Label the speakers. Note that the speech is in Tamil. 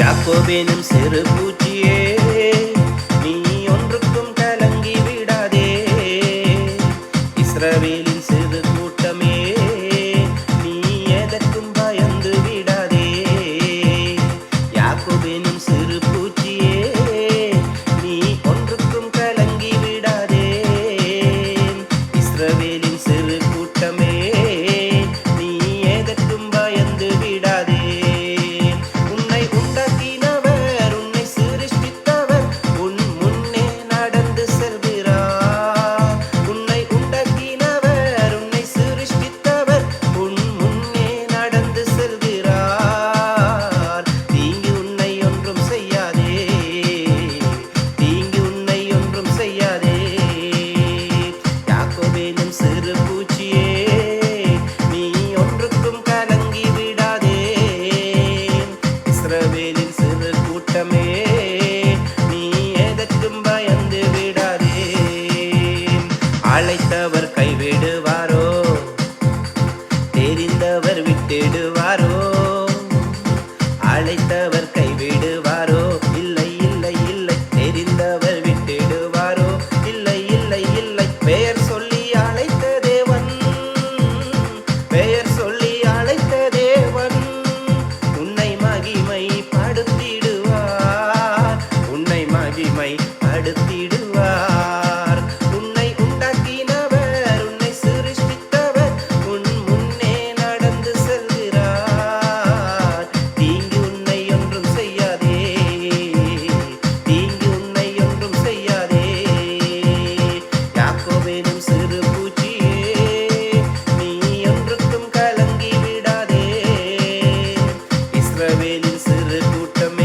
Speaker 1: யாக்கோபேனும் சிறு பூச்சியே, நீ ஒன்றுக்கும் கலங்கி விடாதே. இஸ்ரவேலின் சிறு கூட்டமே, நீ எதற்கும் பயந்து விடாதே. யாக்கோபேனும் சிறு பூச்சியே, நீ ஒன்றுக்கும் கலங்கி விடாதே. இஸ்ரவேலின் சிறு கூட்டமே, நீ எதற்கும் பயந்து விடாதே. சிறு பூச்சியே, நீ ஒன்றுக்கும் கலங்கி விடாதே. இஸ்ரவேலின் சிறு கூட்டமே, நீ எதற்கும் பயந்து விடாதே. அழைத்தவர் கைவிடுவாரோ, தெரிந்தவர் விட்டிடுவாரோ? அழைத்தவர் கைவிடுவாரோ? இல்லை இல்லை இல்லை. தெரிந்தவர் விட்டிடுவாரோ? இல்லை இல்லை இல்லை. பெயர் சொல்லி பெயர் சொல்லி அழைத்த தேவன் உன்னை மகிமை படுத்திடுவார். உன்னை மகிமை படுத்திடுவார். உன்னை உண்டாக்கினவர், உன்னை சிருஷ்டித்தவர் உன் முன்னே நடந்து செல்கிறார். தீங்கு உன்னை ஒன்றும் செய்யாதே, தீங்கு உன்னை ஒன்றும் செய்யாதே. யாக்கோபேனும் சிறு பூச்சியே, இஸ்ரவேலின் சிறு கூட்டமே,